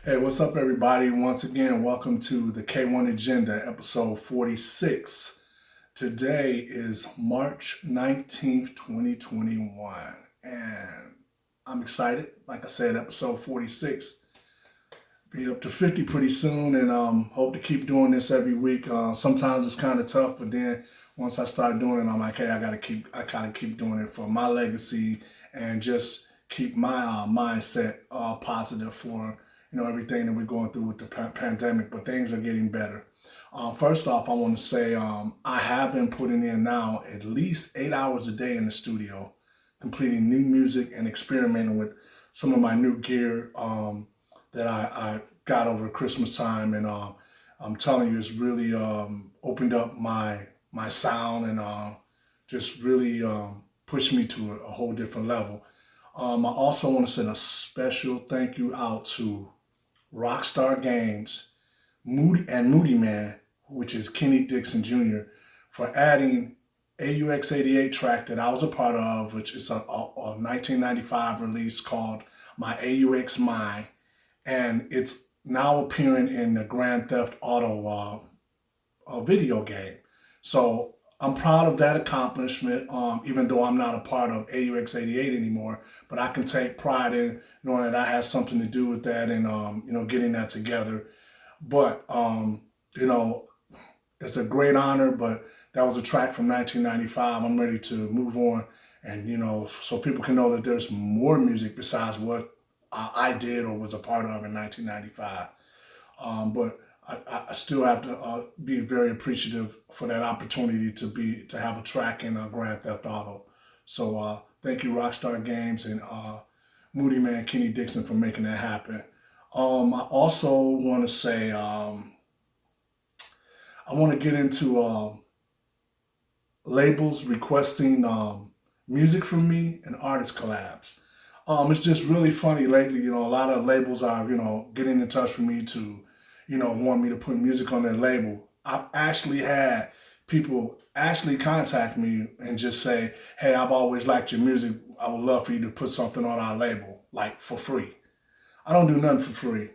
Hey, what's up, everybody? Once again, welcome to the K-1 Agenda, episode 46. Today is March 19th, 2021, and I'm excited. Like I said, episode 46. Be up to 50 pretty soon, and hope to keep doing this every week. Sometimes it's kind of tough, but then once I start doing it, I'm like, hey, I gotta keep doing it for my legacy and just keep my mindset positive for everything that we're going through with the pandemic, but things are getting better. First off, I want to say I have been putting in now at least 8 hours a day in the studio, completing new music and experimenting with some of my new gear that I got over Christmas time, and I'm telling you, it's really opened up my sound and just really pushed me to a whole different level. I also want to send a special thank you out to Rockstar Games, Moodyman, which is Kenny Dixon Jr., for adding AUX88 track that I was a part of, which is a 1995 release called My Auxmind, and it's now appearing in the Grand Theft Auto video game. So I'm proud of that accomplishment, even though I'm not a part of AUX88 anymore, but I can take pride in knowing that I had something to do with that and, getting that together. But, it's a great honor, but that was a track from 1995. I'm ready to move on and, so people can know that there's more music besides what I did or was a part of in 1995. But I still have to be very appreciative for that opportunity to have a track in Grand Theft Auto. So thank you, Rockstar Games and Moodyman, Kenny Dixon, for making that happen. I also want to say I want to get into labels requesting music from me and artist collabs. It's just really funny lately. A lot of labels are getting in touch with me to want me to put music on their label. I've actually had people actually contact me and just say, hey, I've always liked your music. I would love for you to put something on our label, like for free. I don't do nothing for free.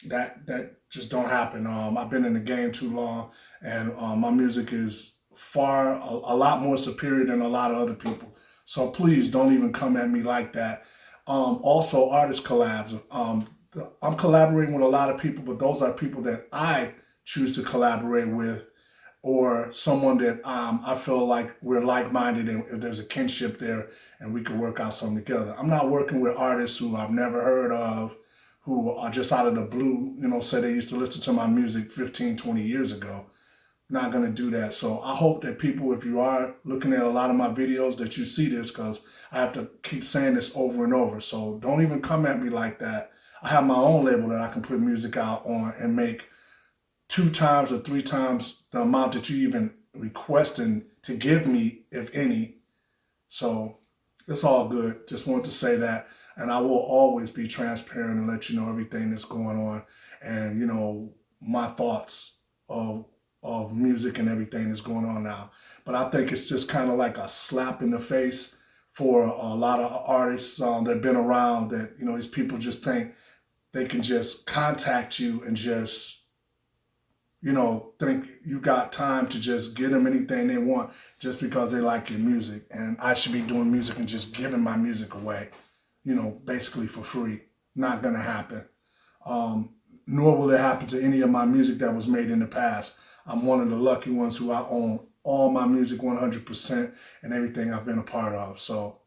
That just don't happen. I've been in the game too long, and my music is a lot more superior than a lot of other people. So please don't even come at me like that. Also, artist collabs. I'm collaborating with a lot of people, but those are people that I choose to collaborate with, or someone that I feel like we're like-minded and if there's a kinship there and we could work out something together. I'm not working with artists who I've never heard of, who are just out of the blue, say they used to listen to my music 15, 20 years ago. Not going to do that. So I hope that people, if you are looking at a lot of my videos, that you see this, because I have to keep saying this over and over. So don't even come at me like that. I have my own label that I can put music out on and make 2 times or 3 times the amount that you even requesting to give me, if any. So it's all good. Just wanted to say that. And I will always be transparent and let you know everything that's going on and, my thoughts of music and everything that's going on now. But I think it's just kind of like a slap in the face for a lot of artists that have been around, that, these people just think they can just contact you and just, think you got time to just give them anything they want just because they like your music. And I should be doing music and just giving my music away, basically for free. Not gonna happen. Nor will it happen to any of my music that was made in the past. I'm one of the lucky ones who I own all my music 100% and everything I've been a part of. So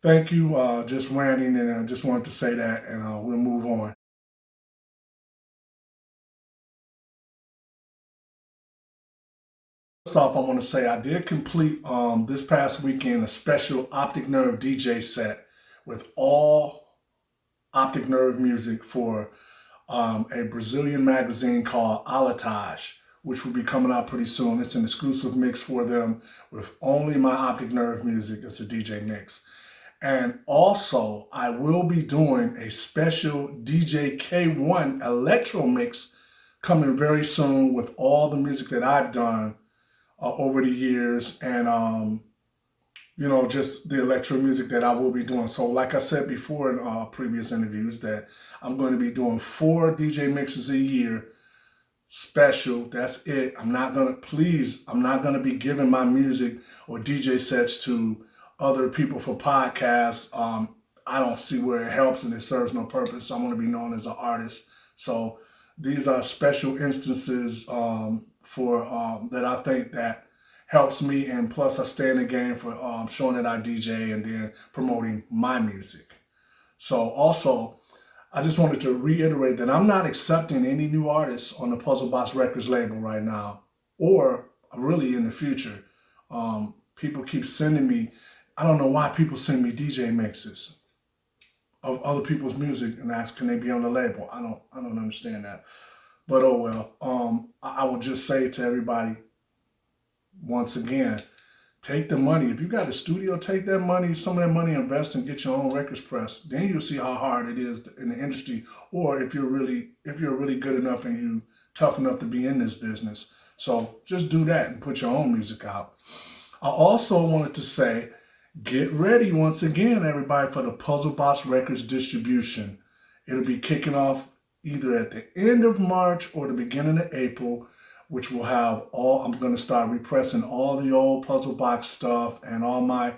thank you. Just ranting, and I just wanted to say that, and we'll move on. First off, I want to say I did complete this past weekend a special Optic Nerve DJ set with all Optic Nerve music for a Brazilian magazine called Alataj, which will be coming out pretty soon. It's an exclusive mix for them with only my Optic Nerve music. It's a DJ mix. And also, I will be doing a special DJ K-1 Electro mix coming very soon with all the music that I've done over the years, and you know, just the electro music that I will be doing. So like I said before in previous interviews, that I'm going to be doing 4 DJ mixes a year, special. That's it. I'm not going to be giving my music or DJ sets to other people for podcasts. I don't see where it helps and it serves no purpose. So I'm going to be known as an artist. So these are special instances for that I think that helps me, and plus I stay in the game for showing that I DJ and then promoting my music. So also, I just wanted to reiterate that I'm not accepting any new artists on the Puzzlebox Records label right now, or really in the future. People keep sending me, I don't know why people send me DJ mixes of other people's music and ask, can they be on the label? I don't understand that. But oh well. I will just say to everybody, once again, take the money. If you got a studio, take that money, some of that money, invest and get your own records pressed. Then you'll see how hard it is in the industry. Or if you're really good enough and you tough enough to be in this business. So just do that and put your own music out. I also wanted to say, get ready once again, everybody, for the Puzzlebox Records distribution. It'll be kicking off either at the end of March or the beginning of April, which will have I'm going to start repressing all the old Puzzlebox stuff and all my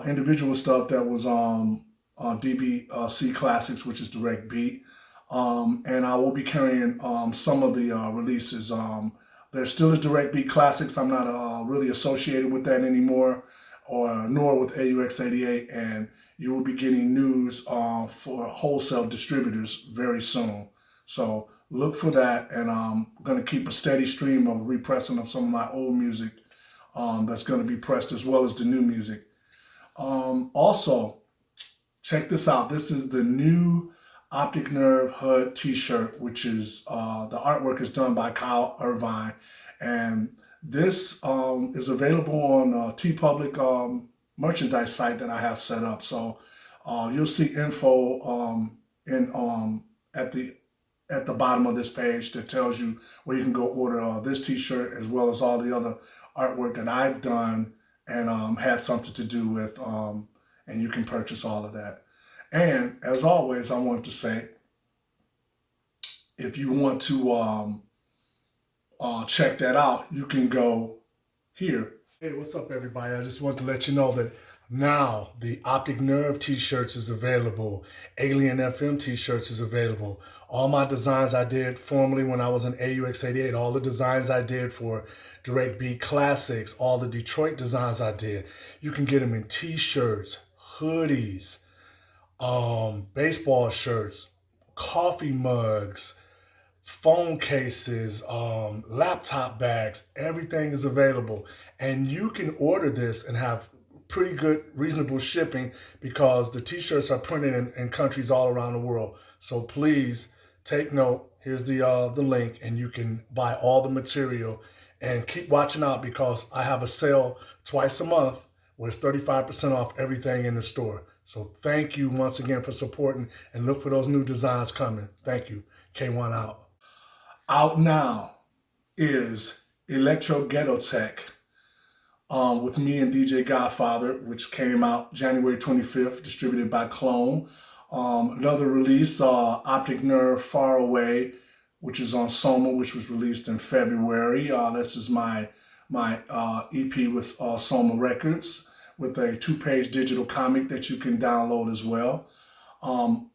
individual stuff that was on DBC Classics, which is Direct Beat. And I will be carrying some of the releases. There still is Direct Beat Classics. I'm not really associated with that anymore, nor with AUX88. And you will be getting news for wholesale distributors very soon. So look for that, and I'm going to keep a steady stream of repressing of some of my old music that's going to be pressed, as well as the new music. Also, check this out. This is the new Optic Nerve HUD t-shirt, which is, the artwork is done by Irvine. And this is available on TeePublic merchandise site that I have set up. So you'll see info at the bottom of this page that tells you where you can go order this t-shirt, as well as all the other artwork that I've done and had something to do with, and you can purchase all of that. And as always, I want to say, if you want to check that out, you can go here. Hey, what's up, everybody? I just want to let you know that now the Optic Nerve t-shirts is available. Alien FM t-shirts is available. All my designs I did formerly when I was in AUX88, all the designs I did for Direct Beat Classics, all the Detroit designs I did, you can get them in t-shirts, hoodies, baseball shirts, coffee mugs, phone cases, laptop bags. Everything is available. And you can order this and have pretty good, reasonable shipping, because the t-shirts are printed in countries all around the world. So please take note. Here's the link, and you can buy all the material. And keep watching out, because I have a sale twice a month where it's 35% off everything in the store. So thank you once again for supporting, and look for those new designs coming. Thank you. K-1 out. Out now is Electro Ghetto Tech with me and DJ Godfather, which came out January 25th, distributed by Clone. Another release, Optic Nerve Far Away, which is on Soma, which was released in February. This is my EP with Soma Records, with a 2-page digital comic that you can download as well.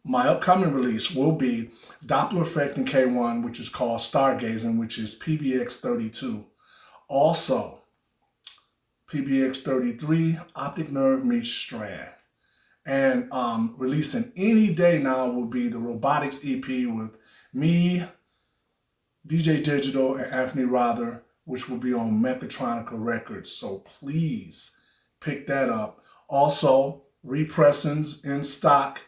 My upcoming release will be Doppler Effect in K-1, which is called Stargazing, which is PBX 32. Also, PBX33, Optic Nerve meets Strand. And releasing any day now will be the Robotics EP with me, DJ Digital, and Anthony Rother, which will be on Mechatronica Records. So please pick that up. Also, repressings in stock,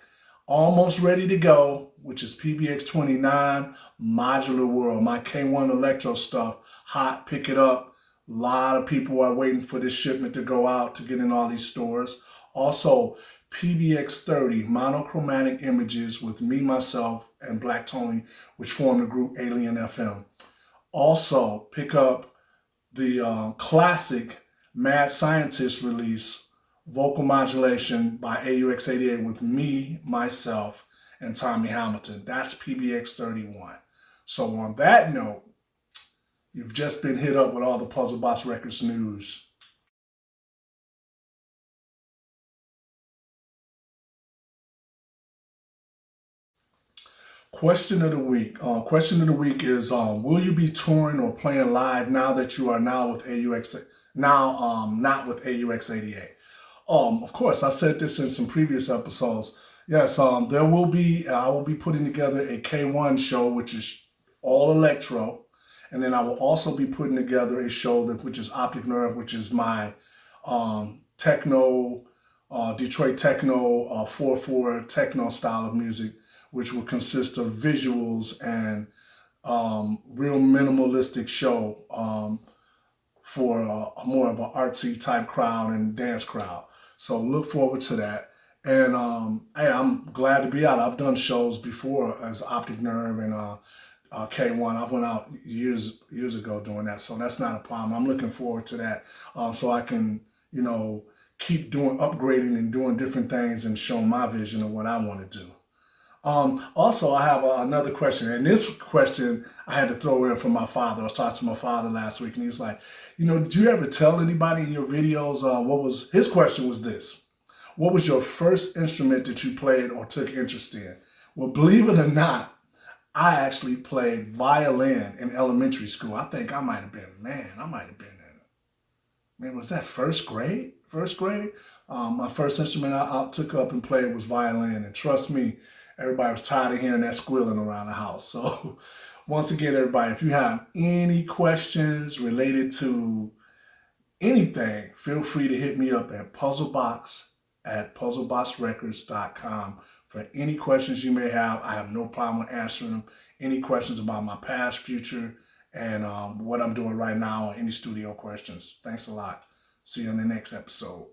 almost ready to go, which is PBX29, Modular World, my K-1 Electro stuff, hot, pick it up. A lot of people are waiting for this shipment to go out to get in all these stores. Also, PBX30, monochromatic images with me, myself, and Black Tony, which form the group Alien FM. Also, pick up the classic Mad Scientist release, Vocal Modulation by AUX88 with me, myself, and Tommy Hamilton. That's PBX31. So on that note, you've just been hit up with all the Puzzlebox Records news. Question of the week. Question of the week is: will you be touring or playing live now that you are not with AUX88? Of course, I said this in some previous episodes. Yes, there will be. I will be putting together a K-1 show, which is all electro, and then I will also be putting together a show which is Optic Nerve, which is my techno, Detroit techno, 4/4 techno style of music, which will consist of visuals and real minimalistic show for more of an artsy type crowd and dance crowd. So look forward to that. And hey, I'm glad to be out. I've done shows before as Optic Nerve and K-1. I went out years ago doing that, so that's not a problem. I'm looking forward to that, so I can, keep upgrading and doing different things and show my vision of what I want to do. Also, I have another question, and this question I had to throw in from my father. I was talking to my father last week, and he was like, did you ever tell anybody in your videos his question was this: what was your first instrument that you played or took interest in? Well, believe it or not, I actually played violin in elementary school. I think I might have been was that first grade? My first instrument I took up and played was violin, and trust me, everybody was tired of hearing that squealing around the house. So once again, everybody, if you have any questions related to anything, feel free to hit me up at puzzlebox@puzzleboxrecords.com for any questions you may have. I have no problem answering them. Any questions about my past, future, and what I'm doing right now, or any studio questions. Thanks a lot. See you in the next episode.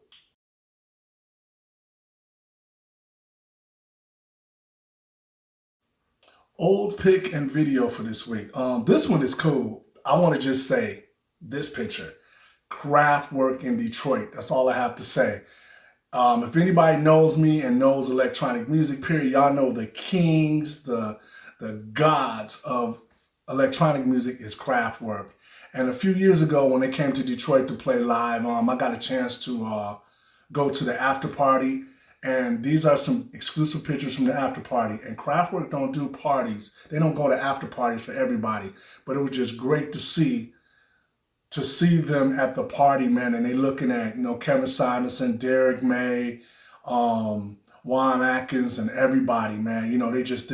Old pick and video for this week. This one is cool. I want to just say this picture. Kraftwerk in Detroit. That's all I have to say. If anybody knows me and knows electronic music, period, y'all know the kings, the gods of electronic music is Kraftwerk. And a few years ago when they came to Detroit to play live, I got a chance to go to the after party. And these are some exclusive pictures from the after party. And Kraftwerk don't do parties. They don't go to after parties for everybody. But it was just great to see them at the party, man. And they looking at, Kevin Saunderson, Derek May, Juan Atkins, and everybody, man. They're just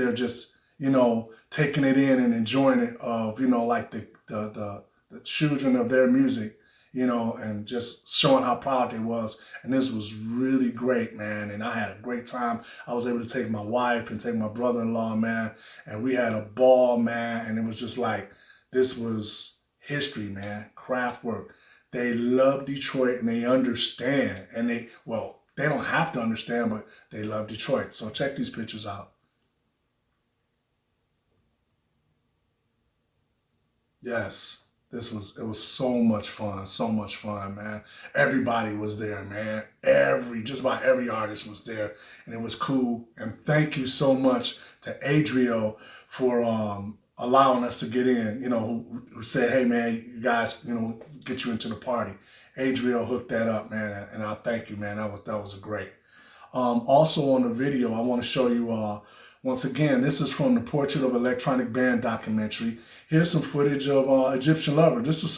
taking it in and enjoying it of, like the children of their music, and just showing how proud they was. And this was really great, man. And I had a great time. I was able to take my wife and take my brother-in-law, man. And we had a ball, man. And it was just like, this was history, man. Kraftwerk. They love Detroit and they understand. And they don't have to understand, but they love Detroit. So check these pictures out. Yes. It was so much fun, man. Everybody was there, man. Just about every artist was there, and it was cool. And thank you so much to Adrio for allowing us to get in, who said, hey, man, you guys, get you into the party. Adrio hooked that up, man, and I thank you, man. That was great. Also on the video, I want to show you, once again, this is from the Portrait of Electronic Band documentary. Here's some footage of Egyptian Lover. This is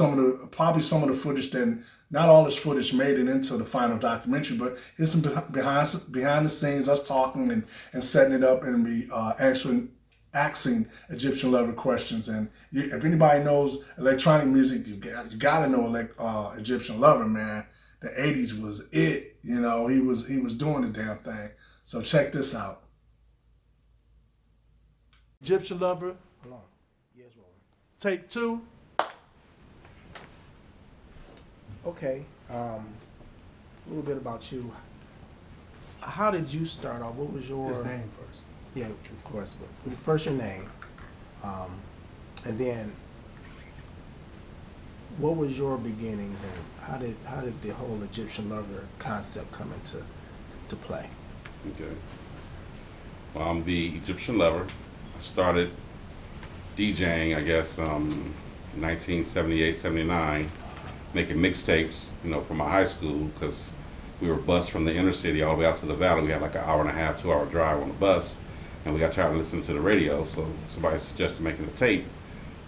probably some of the footage that Not all this footage made it into the final documentary, but here's some behind the scenes, us talking and setting it up, and me actually asking Egyptian Lover questions. And if anybody knows electronic music, you got to know Egyptian Lover, man. The 80s was it. You know, he was doing the damn thing. So check this out. Egyptian Lover. Hold on. Yes, rolling. Take 2. Okay. A little bit about you. How did you start off? What was your His name first. Yeah, of course. But first your name, and then what was your beginnings, and how did the whole Egyptian Lover concept come into play? Okay. Well, I'm the Egyptian Lover. I started DJing, I guess, 1978, 79, making mixtapes, you know, for my high school, because we were bused from the inner city all the way out to the valley. We had like an hour and a half, 2 hour drive on the bus, and we got tired of listening to the radio, so somebody suggested making a tape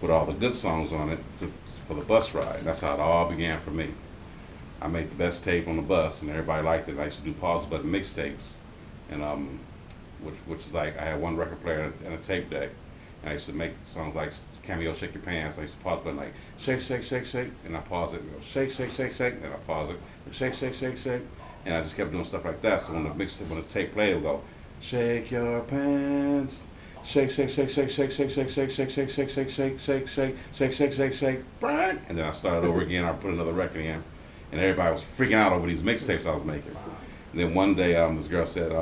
with all the good songs on it for the bus ride. And that's how it all began for me. I made the best tape on the bus, and everybody liked it. I used to do pause button mixtapes, and which is like, I had one record player and a tape deck, and I used to make songs like Cameo, Shake Your Pants. I used to pause button like shake, shake, shake, shake, and I pause it, and go shake, shake, shake, shake, and I pause it, shake, shake, shake, shake, and I just kept doing stuff like that. So when the tape played, it would go shake your pants, shake, shake, shake, shake, shake, shake, shake, shake, shake, shake, shake, shake, shake, shake, shake, shake, shake, shake, shake, and then I started over again. I put another record in, and everybody was freaking out over these mixtapes I was making. And then one day, this girl said,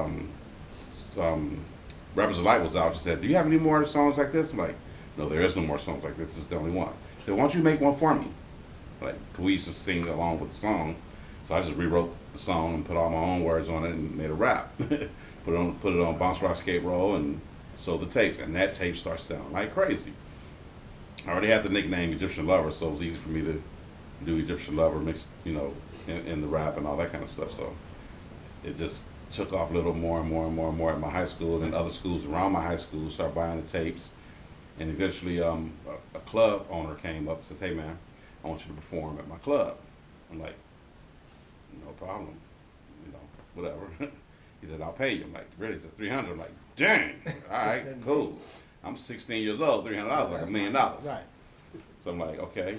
Rappers of Light was out. She said, "Do you have any more songs like this?" I'm like, "No, there is no more songs like this. This is the only one." She said, "Why don't you make one for me?" Like, we used to sing along with the song. So I just rewrote the song and put all my own words on it and made a rap. put it on Bounce Rock Skate Roll and sold the tapes. And that tape starts selling like crazy. I already had the nickname Egyptian Lover, so it was easy for me to do Egyptian Lover mixed, you know, in the rap and all that kind of stuff. So it just took off a little more and more and more and more at my high school, and then other schools around my high school started buying the tapes. And eventually a club owner came up and says, "Hey man, I want you to perform at my club." I'm like, "No problem, you know, whatever." He said, "I'll pay you." I'm like, "Really?" He said, $300. I'm like, "Dang, all right, cool." I'm 16 years old, $300, like $1 million. Right. So I'm like, okay.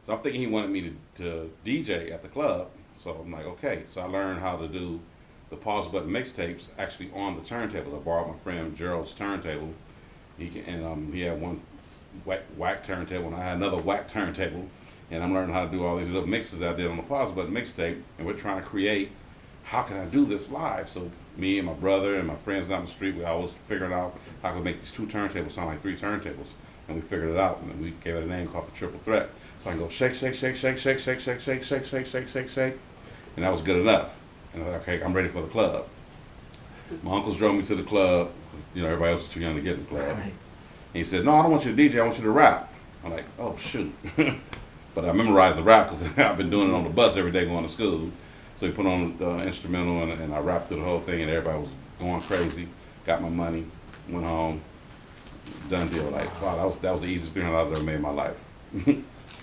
So I'm thinking he wanted me to DJ at the club. So I'm like, okay. So I learned how to do the pause button mixtapes actually on the turntables. I borrowed my friend Gerald's turntable. He had one whack turntable, and I had another whack turntable. And I'm learning how to do all these little mixes that I did on the pause button mixtape. And we're trying to create, how can I do this live? So me and my brother and my friends down the street, we always figured out how to make these 2 turntables sound like 3 turntables. And we figured it out, and then we gave it a name called the Triple Threat. So I can go shake, shake, shake, shake, shake, shake, shake, shake, shake, shake, shake, shake, shake. And that was good enough. And I was like, okay, I'm ready for the club. My uncles drove me to the club. You know, everybody else was too young to get in the club. And he said, "No, I don't want you to DJ, I want you to rap." I'm like, "Oh, shoot." But I memorized the rap because I've been doing it on the bus every day going to school. So he put on the instrumental, and I rapped through the whole thing, and everybody was going crazy. Got my money, went home, done deal. Like, wow, that was the easiest $300 I've ever made in my life.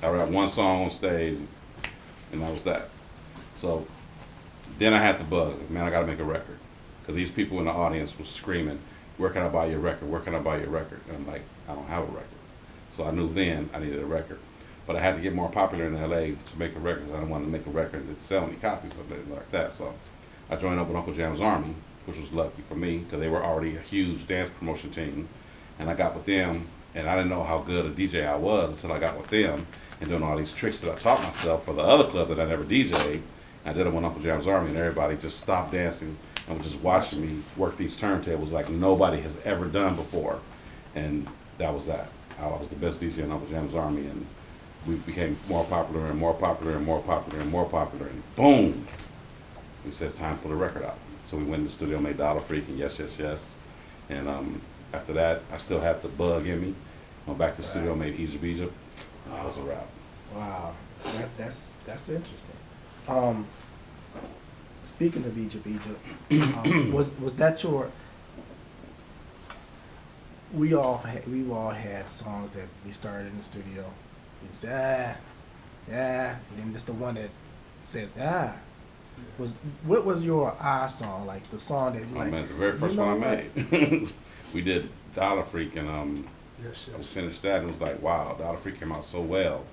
I rapped one song on stage, and that was that. So then I had the bug. Man, I got to make a record. Because these people in the audience were screaming, "Where can I buy your record? Where can I buy your record?" And I'm like, I don't have a record. So I knew then I needed a record. But I had to get more popular in LA to make a record. I didn't want to make a record that sell any copies of it like that. So I joined up with Uncle Jam's Army, which was lucky for me because they were already a huge dance promotion team. And I got with them, and I didn't know how good a DJ I was until I got with them and doing all these tricks that I taught myself for the other club that I never DJ'd. I did it with Uncle Jam's Army, and everybody just stopped dancing and was just watching me work these turntables like nobody has ever done before. And that was that. I was the best DJ in Uncle Jam's Army, and we became more popular and more popular and more popular and more popular, and boom, we said it's time to put a record out. So we went in the studio, made Dollar Freak and Yes, Yes, Yes. And after that, I still had the bug in me. Went back to the studio, made Egypt, Egypt, and that was a wrap. Wow, that's interesting. Speaking of Egypt, was that your? We all had songs that we started in the studio. It's and then it's the one that says, what was your song, like the song that you like? Man, the very first one I made. We did Dollar Freak, and I finished that, and it was like, wow, Dollar Freak came out so well.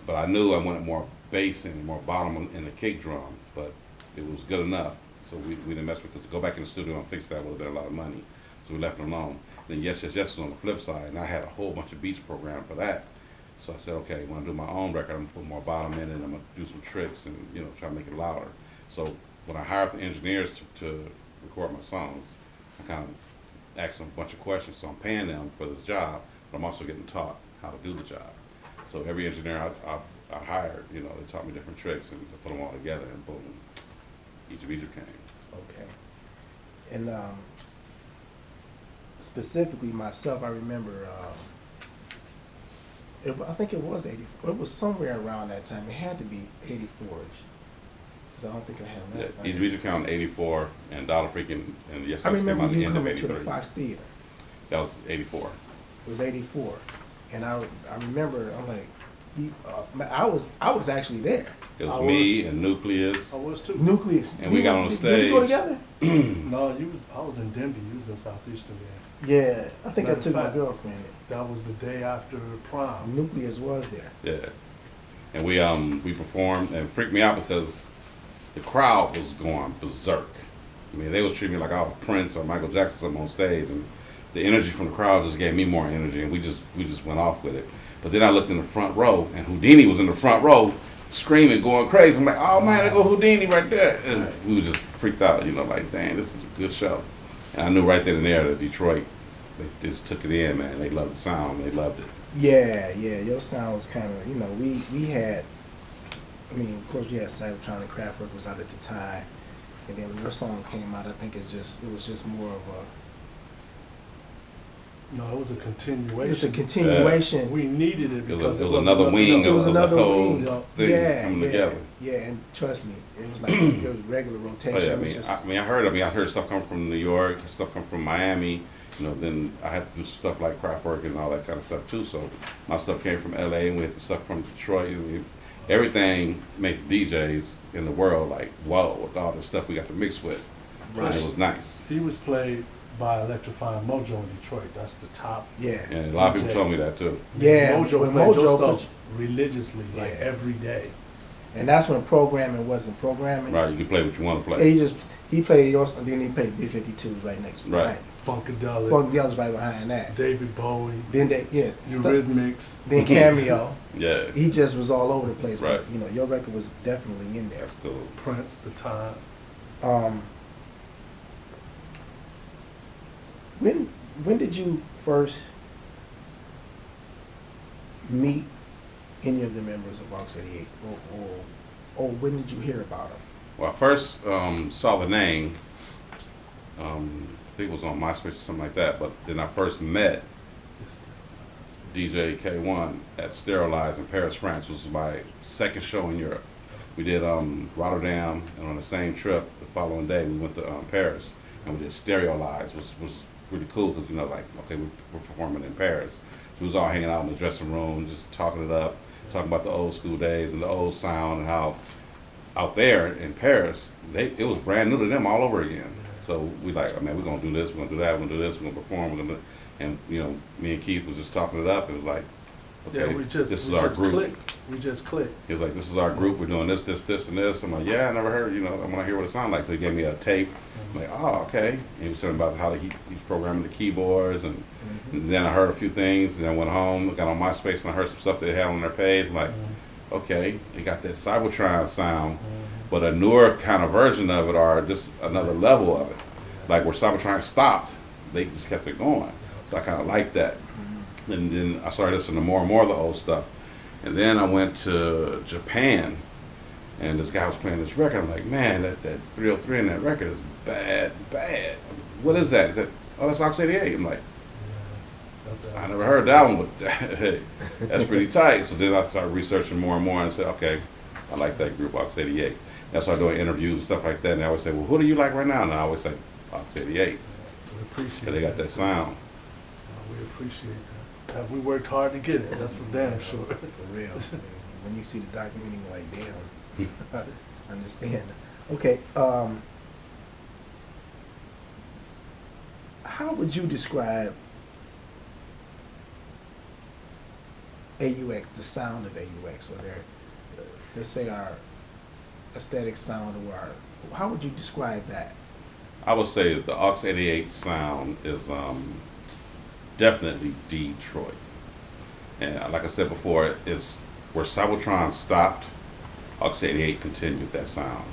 But I knew I wanted more bass and more bottom in the kick drum, but it was good enough. So we didn't mess with it. To go back in the studio and fix that would have been a lot of money. So we left it alone. Then Yes Yes Yes was on the flip side, and I had a whole bunch of beats programmed for that. So I said, okay, when I do my own record, I'm gonna put more bottom in it, and I'm gonna do some tricks and try to make it louder. So when I hired the engineers to record my songs, I kind of asked them a bunch of questions. So I'm paying them for this job, but I'm also getting taught how to do the job. So every engineer I hired, they taught me different tricks, and I put them all together, and boom, each of came. Okay. And specifically myself, I remember, I think it was 84. It was somewhere around that time. It had to be 84ish. Because I don't think I had that. Yeah, each of count 84, and Dollar Freak and Yes I Yes remember came out you the end of coming to 83. the Fox Theater. That was 84. It was 84. And I remember, I'm like, I was actually there. It was me and Nucleus. I was too. Nucleus. And we got on the Did we go stage. together? No, I was in Denby. You was in Southeastern then. Yeah, I think I Matter took of my fact, girlfriend. That was the day after prom. Nucleus was there. Yeah. And we performed, and it freaked me out because the crowd was going berserk. I mean, they was treating me like I was Prince or Michael Jackson something on stage, and the energy from the crowd just gave me more energy, and we just went off with it. But then I looked in the front row, and Houdini was in the front row, screaming, going crazy. I'm like, oh man, there go Houdini right there. And we were just freaked out, like, dang, this is a good show. And I knew right then and there that Detroit, they just took it in, man. They loved the sound, they loved it. Yeah, your sound was kind of, we had, of course we had Cybertron and Kraftwerk was out at the time. And then when your song came out, I think it was just more of No, it was a continuation. It's a continuation. We needed it because it was another wing It was of the another whole wing. thing coming together. Yeah, and trust me, it was like it was regular rotation. Oh, yeah, It was I heard stuff come from New York, stuff come from Miami. Then I had to do stuff like Kraftwerk and all that kind of stuff too. So my stuff came from LA, and we had the stuff from Detroit. Everything makes DJs in the world like, whoa, with all the stuff we got to mix with. Right. And it was nice. He was played by Electrifying Mojo in Detroit. That's the top. Yeah. And a lot of DJ. people told me that too. Yeah, Mojo when played your Mojo stuff religiously, like Yeah. every day. And that's when programming wasn't programming. Right, you can play what you want to And play. he played yours, and then he played B-52s right next to me. Right. Funkadelic, Funk the others right behind that. David Bowie, Then Eurythmics. then Cameo. Yeah, He just was all over the place. Right. But, your record was definitely in there. that's cool. Prince, The Time. When did you first meet any of the members of Aux 88, or when did you hear about them? Well, I first saw the name, I think it was on MySpace or something like that, but then I first met DJ K-1 at Sterilize in Paris, France, which was my second show in Europe. We did Rotterdam, and on the same trip, the following day, we went to Paris, and we did Stereolize, which was really cool because, okay, we're performing in Paris. So we was all hanging out in the dressing room, just talking it up, talking about the old school days and the old sound and how out there in Paris, it was brand new to them all over again. So we like, man, we're gonna do this, we're gonna do that, we're gonna do this, we're gonna perform, we're gonna, and me and Keith was just talking it up. It was like, okay, this is our group. We just clicked. He was like, this is our group. We're doing this, and this. I'm like, yeah, I never heard. I want to hear what it sounded like. So he gave me a tape. I'm like, oh, okay. And he was telling me about how he's programming the keyboards, and then I heard a few things. And then I went home, got on MySpace, and I heard some stuff they had on their page. I'm like, okay, they got that Cybertron sound, but a newer kind of version of it, or just another level of it. Like where Cybertron stopped, they just kept it going. So I kind of liked that. And then I started listening to more and more of the old stuff. And then I went to Japan, and this guy was playing this record. I'm like, man, that 303 in that record is bad. What is that? He said, oh, that's Aux 88. I'm like, I never heard that one, but hey, that's pretty tight. So then I started researching more and more, and I said, okay, I like that group, Aux 88. And I started doing interviews and stuff like that, and I always say, well, who do you like right now? And I always say, Aux 88. We appreciate Because they got that sound. We appreciate that. We worked hard to get it. That's for damn sure. For real. When you see the documentary, you're like, damn. Understand. Okay. How would you describe AUX, the sound of AUX, or let's say our aesthetic sound, or how would you describe that? I would say the Aux 88 sound is definitely Detroit. And like I said before, it's where Cybertron stopped, Aux 88 continued that sound.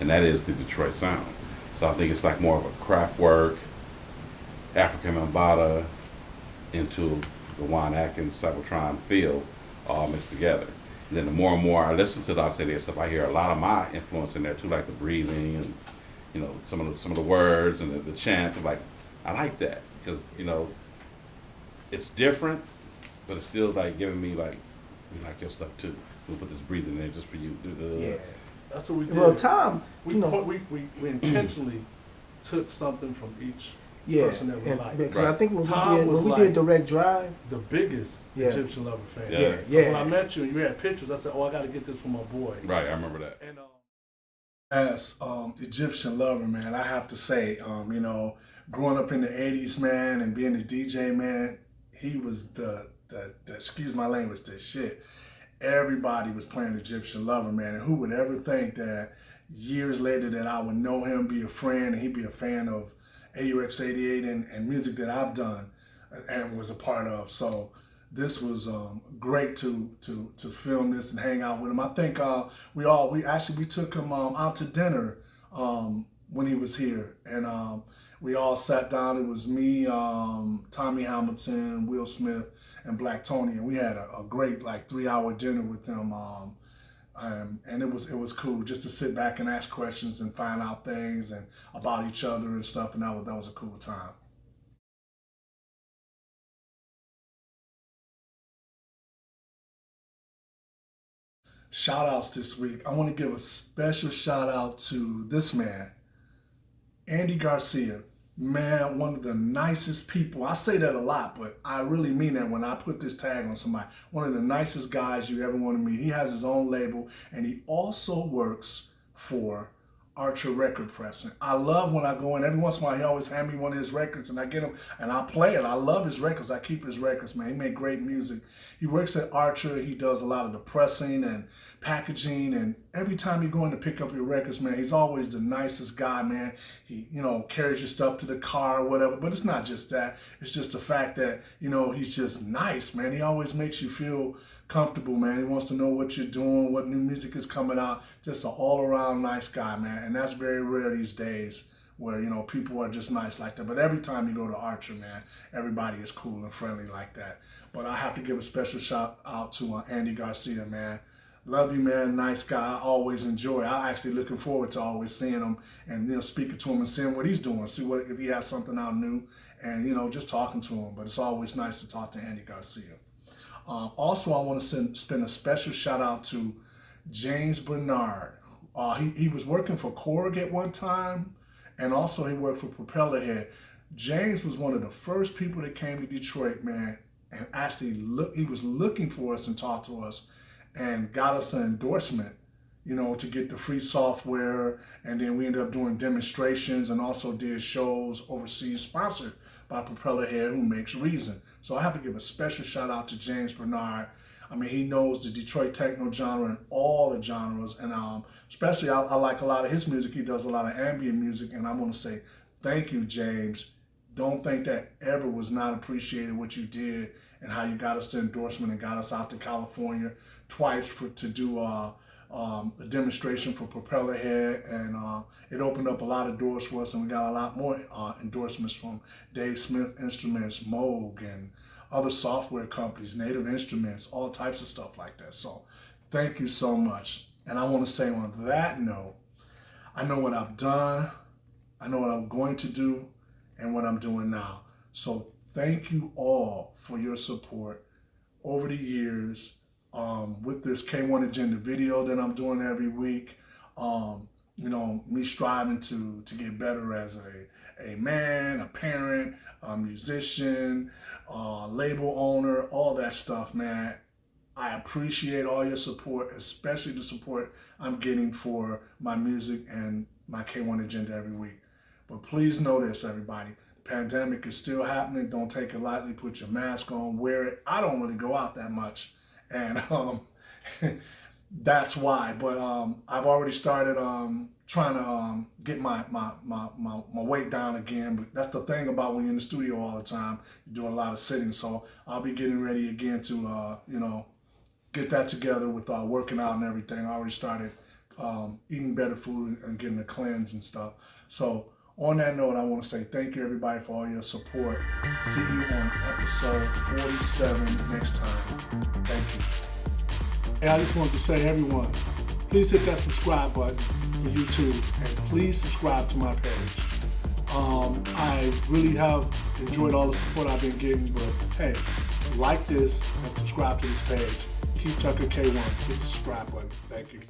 And that is the Detroit sound. So I think it's like more of a Kraftwerk, African Mambata into the Juan Atkins Cybertron feel all mixed together. And then the more and more I listen to the Aux 88 stuff, I hear a lot of my influence in there too, like the breathing and some of the words and the chants. I'm like, I like that because it's different, but it's still like giving me like, we like your stuff too. We'll put this breathing in there just for you. Yeah. That's what we did. Well, Tom, we intentionally took something from each yeah, person that we liked. because Right. I think when Tom was we like did Direct Drive, the biggest Yeah. Egyptian Lover fan. Yeah. yeah, 'Cause yeah. when I met you and you had pictures, I said, "Oh, I got to get this for my boy." Right, I remember that. And As Egyptian Lover, man, I have to say, growing up in the 80s, man, and being a DJ, man, he was the excuse my language, the shit. Everybody was playing Egyptian Lover, man. And who would ever think that years later that I would know him, be a friend, and he'd be a fan of AUX 88 and music that I've done and was a part of. So this was great to film this and hang out with him. I think we took him out to dinner when he was here, and we all sat down. It was me, Tommy Hamilton, Will Smith, and Black Tony, and we had a great 3-hour dinner with them. And it was cool just to sit back and ask questions and find out things and about each other and stuff, and that was a cool time. Shout outs this week. I want to give a special shout out to this man, Andy Garcia. Man, one of the nicest people. I say that a lot, but I really mean that when I put this tag on somebody. One of the nicest guys you ever want to meet. He has his own label, and he also works for Archer Record Pressing. I love when I go in. Every once in a while, he always hand me one of his records, and I get them, and I play it. I love his records. I keep his records, man. He made great music. He works at Archer. He does a lot of the pressing and packaging, and every time you go in to pick up your records, man, he's always the nicest guy, man. He, carries your stuff to the car or whatever, but it's not just that. It's just the fact that, he's just nice, man. He always makes you feel comfortable, man. He wants to know what you're doing, what new music is coming out. Just an all-around nice guy, man. And that's very rare these days where, people are just nice like that. But every time you go to Archer, man, everybody is cool and friendly like that. But I have to give a special shout out to Andy Garcia, man. Love you, man. Nice guy. I always enjoy. I'm actually looking forward to always seeing him and, speaking to him and seeing what he's doing. See if he has something out new and, just talking to him. But it's always nice to talk to Andy Garcia. Also, I want to spend a special shout out to James Bernard. He was working for Korg at one time, and also he worked for Propellerhead. James was one of the first people that came to Detroit, man, and actually he was looking for us and talked to us and got us an endorsement, to get the free software. And then we ended up doing demonstrations and also did shows overseas sponsored by Propellerhead, who makes Reason. So I have to give a special shout out to James Bernard. I mean, he knows the Detroit techno genre and all the genres. And especially I like a lot of his music. He does a lot of ambient music. And I want to say thank you, James. Don't think that ever was not appreciated what you did and how you got us the endorsement and got us out to California twice to do a demonstration for Propellerhead, and it opened up a lot of doors for us, and we got a lot more endorsements from Dave Smith Instruments, Moog, and other software companies, Native Instruments, all types of stuff like that. So thank you so much. And I want to say on that note, I know what I've done, I know what I'm going to do, and what I'm doing now. So thank you all for your support over the years. With this K-1 Agenda video that I'm doing every week, me striving to get better as a man, a parent, a musician, label owner, all that stuff, man. I appreciate all your support, especially the support I'm getting for my music and my K-1 agenda every week. But please know this, everybody. The pandemic is still happening. Don't take it lightly. Put your mask on. Wear it. I don't really go out that much. And that's why. But I've already started trying to get my weight down again. But that's the thing about when you're in the studio all the time. You're doing a lot of sitting. So I'll be getting ready again to, get that together with working out and everything. I already started eating better food and getting a cleanse and stuff. So on that note, I want to say thank you, everybody, for all your support. See you on episode 47 next time. Thank you. And I just wanted to say, everyone, please hit that subscribe button for YouTube, and please subscribe to my page. I really have enjoyed all the support I've been getting, but hey, like this and subscribe to this page. Keep Tucker K1. Hit the subscribe button. Thank you.